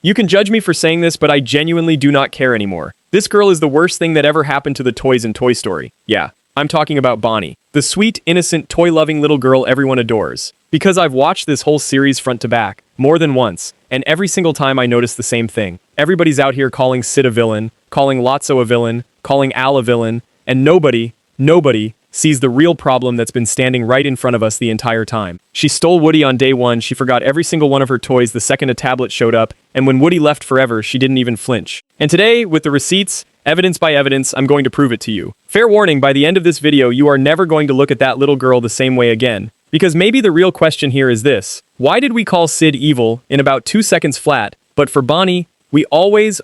You can judge me for saying this, but I genuinely do not care anymore. This girl is the worst thing that ever happened to the toys in Toy Story. Yeah, I'm talking about Bonnie. The sweet, innocent, toy-loving little girl everyone adores. Because I've watched this whole series front to back, more than once, and every single time I notice the same thing. Everybody's out here calling Sid a villain, calling Lotso a villain, calling Al a villain, and nobody sees the real problem that's been standing right in front of us the entire time. She stole Woody on day one, she forgot every single one of her toys the second a tablet showed up, and when Woody left forever, she didn't even flinch. And today, with the receipts, evidence by evidence, I'm going to prove it to you. Fair warning, by the end of this video, you are never going to look at that little girl the same way again. Because maybe the real question here is this: why did we call Sid evil in about 2 seconds flat, but for Bonnie, we always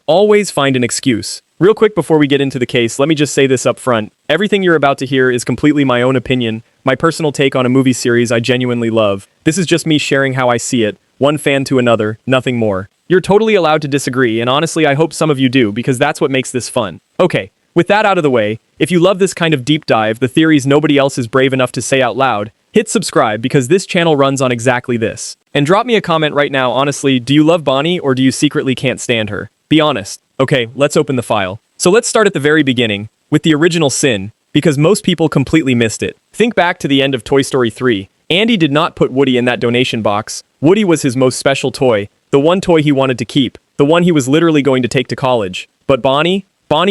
find an excuse? Real quick before we get into the case, let me just say this up front. Everything you're about to hear is completely my own opinion, my personal take on a movie series I genuinely love. This is just me sharing how I see it, one fan to another, nothing more. You're totally allowed to disagree, and honestly I hope some of you do, because that's what makes this fun. Okay, with that out of the way, if you love this kind of deep dive, the theories nobody else is brave enough to say out loud, hit subscribe because this channel runs on exactly this. And drop me a comment right now, honestly, do you love Bonnie or do you secretly can't stand her? Be honest. Okay, let's open the file. So let's start at the very beginning, with the original sin, because most people completely missed it. Think back to the end of Toy Story 3. Andy did not put Woody in that donation box. Woody was his most special toy, the one toy he wanted to keep, the one he was literally going to take to college. But Bonnie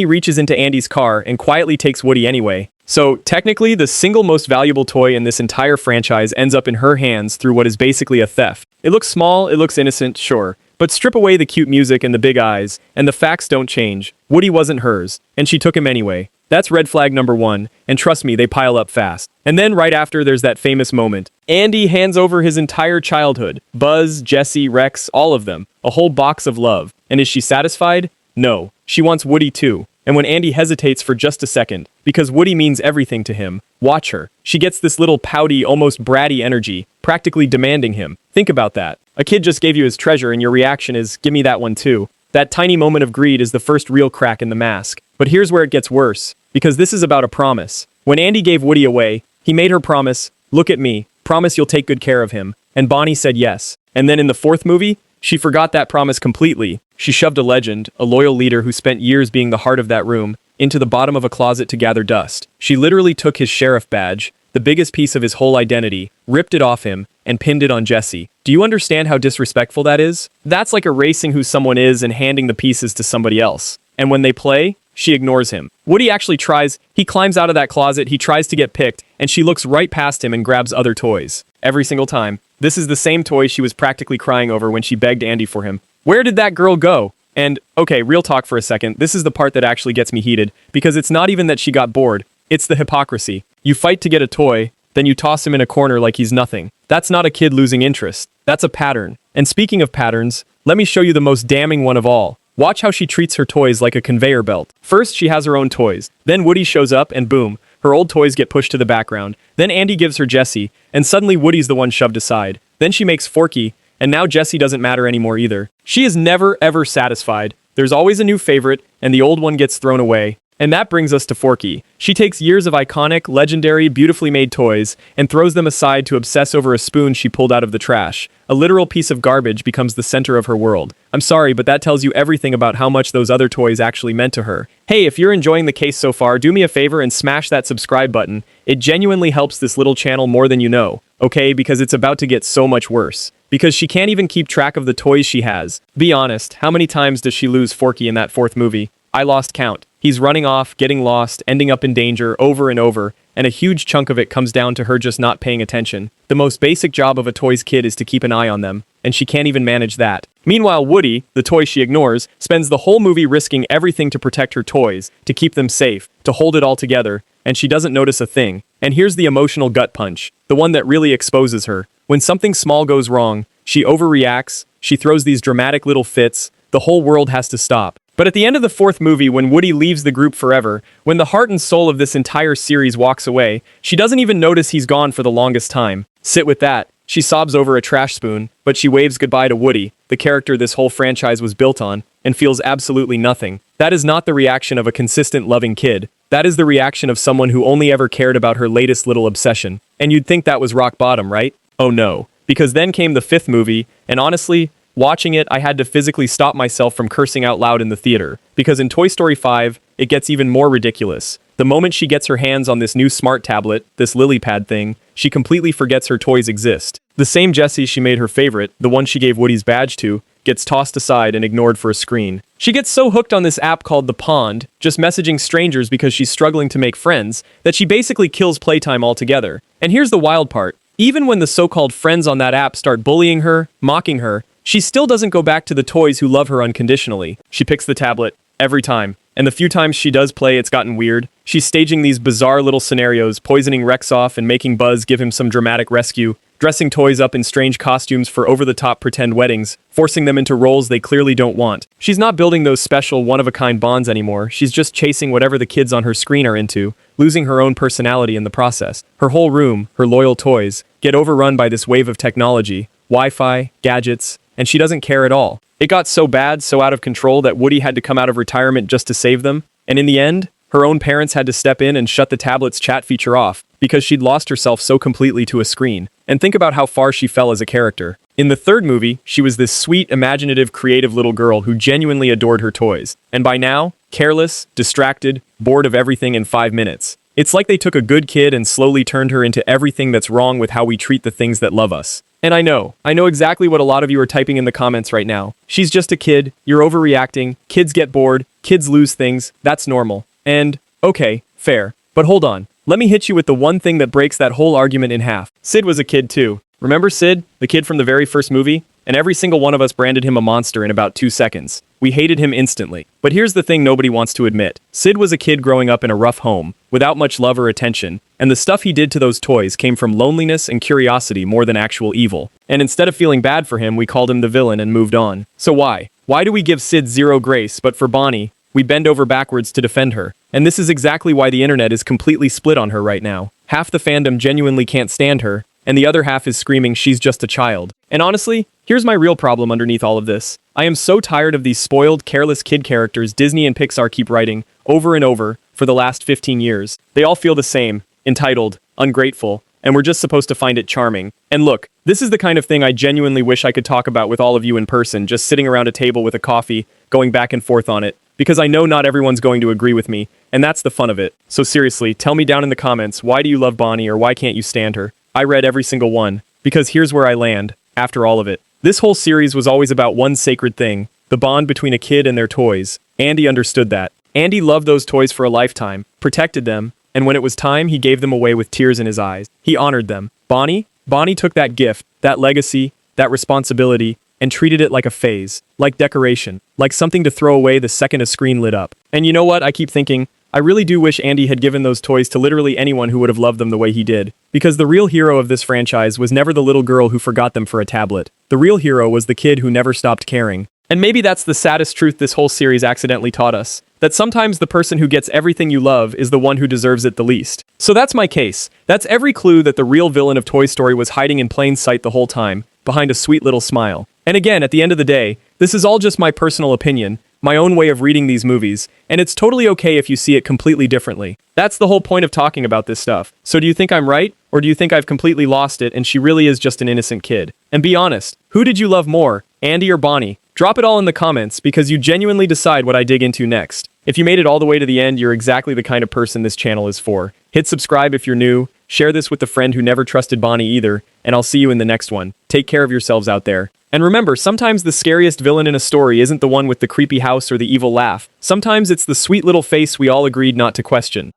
reaches into Andy's car and quietly takes Woody anyway. So, technically, the single most valuable toy in this entire franchise ends up in her hands through what is basically a theft. It looks small, it looks innocent, sure. But strip away the cute music and the big eyes, and the facts don't change. Woody wasn't hers, and she took him anyway. That's red flag number 1, and trust me, they pile up fast. And then right after, there's that famous moment. Andy hands over his entire childhood. Buzz, Jessie, Rex, all of them. A whole box of love. And is she satisfied? No. She wants Woody too. And when Andy hesitates for just a second, because Woody means everything to him, watch her. She gets this little pouty, almost bratty energy, practically demanding him. Think about that. A kid just gave you his treasure and your reaction is, give me that one too. That tiny moment of greed is the first real crack in the mask. But here's where it gets worse, because this is about a promise. When Andy gave Woody away, he made her promise, look at me, promise you'll take good care of him. And Bonnie said yes. And then in the 4th movie, she forgot that promise completely. She shoved a legend, a loyal leader who spent years being the heart of that room, into the bottom of a closet to gather dust. She literally took his sheriff badge, the biggest piece of his whole identity, ripped it off him, and pinned it on Jessie. Do you understand how disrespectful that is? That's like erasing who someone is and handing the pieces to somebody else. And when they play, she ignores him. Woody actually tries, he climbs out of that closet, he tries to get picked, and she looks right past him and grabs other toys. Every single time. This is the same toy she was practically crying over when she begged Andy for him. Where did that girl go? And, okay, real talk for a second, this is the part that actually gets me heated, because it's not even that she got bored, it's the hypocrisy. You fight to get a toy, then you toss him in a corner like he's nothing. That's not a kid losing interest. That's a pattern. And speaking of patterns, let me show you the most damning one of all. Watch how she treats her toys like a conveyor belt. First, she has her own toys. Then Woody shows up and boom, her old toys get pushed to the background. Then Andy gives her Jessie, and suddenly Woody's the one shoved aside. Then she makes Forky, and now Jessie doesn't matter anymore either. She is never ever satisfied. There's always a new favorite, and the old one gets thrown away. And that brings us to Forky. She takes years of iconic, legendary, beautifully made toys and throws them aside to obsess over a spoon she pulled out of the trash. A literal piece of garbage becomes the center of her world. I'm sorry, but that tells you everything about how much those other toys actually meant to her. Hey, if you're enjoying the case so far, do me a favor and smash that subscribe button. It genuinely helps this little channel more than you know, okay? Because it's about to get so much worse. Because she can't even keep track of the toys she has. Be honest, how many times does she lose Forky in that 4th movie? I lost count. He's running off, getting lost, ending up in danger over and over, and a huge chunk of it comes down to her just not paying attention. The most basic job of a toy's kid is to keep an eye on them, and she can't even manage that. Meanwhile, Woody, the toy she ignores, spends the whole movie risking everything to protect her toys, to keep them safe, to hold it all together, and she doesn't notice a thing. And here's the emotional gut punch, the one that really exposes her. When something small goes wrong, she overreacts, she throws these dramatic little fits, the whole world has to stop. But at the end of the 4th movie, when Woody leaves the group forever, when the heart and soul of this entire series walks away, she doesn't even notice he's gone for the longest time. Sit with that. She sobs over a trash spoon, but she waves goodbye to Woody, the character this whole franchise was built on, and feels absolutely nothing. That is not the reaction of a consistent, loving kid. That is the reaction of someone who only ever cared about her latest little obsession. And you'd think that was rock bottom, right? Oh no. Because then came the 5th movie, and honestly, Watching it, I had to physically stop myself from cursing out loud in the theater, because in Toy Story 5, it gets even more ridiculous. The moment she gets her hands on this new smart tablet, this lily pad thing, she completely forgets her toys exist. The same Jessie she made her favorite, the one she gave Woody's badge to, gets tossed aside and ignored for a screen. She gets so hooked on this app called The Pond, just messaging strangers because she's struggling to make friends, that she basically kills playtime altogether. And here's the wild part. Even when the so-called friends on that app start bullying her, mocking her, she still doesn't go back to the toys who love her unconditionally. She picks the tablet, every time. And the few times she does play, it's gotten weird. She's staging these bizarre little scenarios, poisoning Rex off and making Buzz give him some dramatic rescue, dressing toys up in strange costumes for over-the-top pretend weddings, forcing them into roles they clearly don't want. She's not building those special one-of-a-kind bonds anymore, she's just chasing whatever the kids on her screen are into, losing her own personality in the process. Her whole room, her loyal toys, get overrun by this wave of technology, Wi-Fi, gadgets, and she doesn't care at all. It got so bad, so out of control that Woody had to come out of retirement just to save them, and in the end, her own parents had to step in and shut the tablet's chat feature off, because she'd lost herself so completely to a screen. And think about how far she fell as a character. In the third movie, she was this sweet, imaginative, creative little girl who genuinely adored her toys. And by now, careless, distracted, bored of everything in 5 minutes. It's like they took a good kid and slowly turned her into everything that's wrong with how we treat the things that love us. And I know exactly what a lot of you are typing in the comments right now. She's just a kid, you're overreacting, kids get bored, kids lose things, that's normal. And, okay, fair. But hold on, let me hit you with the one thing that breaks that whole argument in half. Sid was a kid too. Remember Sid, the kid from the very first movie? And every single one of us branded him a monster in about 2 seconds. We hated him instantly. But here's the thing nobody wants to admit. Sid was a kid growing up in a rough home, without much love or attention, and the stuff he did to those toys came from loneliness and curiosity more than actual evil. And instead of feeling bad for him, we called him the villain and moved on. So why? Why do we give Sid zero grace, but for Bonnie, we bend over backwards to defend her? And this is exactly why the internet is completely split on her right now. Half the fandom genuinely can't stand her, and the other half is screaming she's just a child. And honestly, here's my real problem underneath all of this. I am so tired of these spoiled, careless kid characters Disney and Pixar keep writing, over and over, for the last 15 years. They all feel the same, entitled, ungrateful, and we're just supposed to find it charming. And look, this is the kind of thing I genuinely wish I could talk about with all of you in person, just sitting around a table with a coffee, going back and forth on it. Because I know not everyone's going to agree with me, and that's the fun of it. So seriously, tell me down in the comments, why do you love Bonnie or why can't you stand her? I read every single one, because here's where I land, after all of it. This whole series was always about one sacred thing, the bond between a kid and their toys. Andy understood that. Andy loved those toys for a lifetime, protected them, and when it was time, he gave them away with tears in his eyes. He honored them. Bonnie took that gift, that legacy, that responsibility, and treated it like a phase, like decoration, like something to throw away the second a screen lit up. And you know what? I keep thinking, I really do wish Andy had given those toys to literally anyone who would have loved them the way he did. Because the real hero of this franchise was never the little girl who forgot them for a tablet. The real hero was the kid who never stopped caring. And maybe that's the saddest truth this whole series accidentally taught us. That sometimes the person who gets everything you love is the one who deserves it the least. So that's my case. That's every clue that the real villain of Toy Story was hiding in plain sight the whole time, behind a sweet little smile. And again, at the end of the day, this is all just my personal opinion, my own way of reading these movies, and it's totally okay if you see it completely differently. That's the whole point of talking about this stuff. So do you think I'm right, or do you think I've completely lost it and she really is just an innocent kid? And be honest, who did you love more, Andy or Bonnie? Drop it all in the comments because you genuinely decide what I dig into next. If you made it all the way to the end, you're exactly the kind of person this channel is for. Hit subscribe if you're new, share this with a friend who never trusted Bonnie either, and I'll see you in the next one. Take care of yourselves out there. And remember, sometimes the scariest villain in a story isn't the one with the creepy house or the evil laugh. Sometimes it's the sweet little face we all agreed not to question.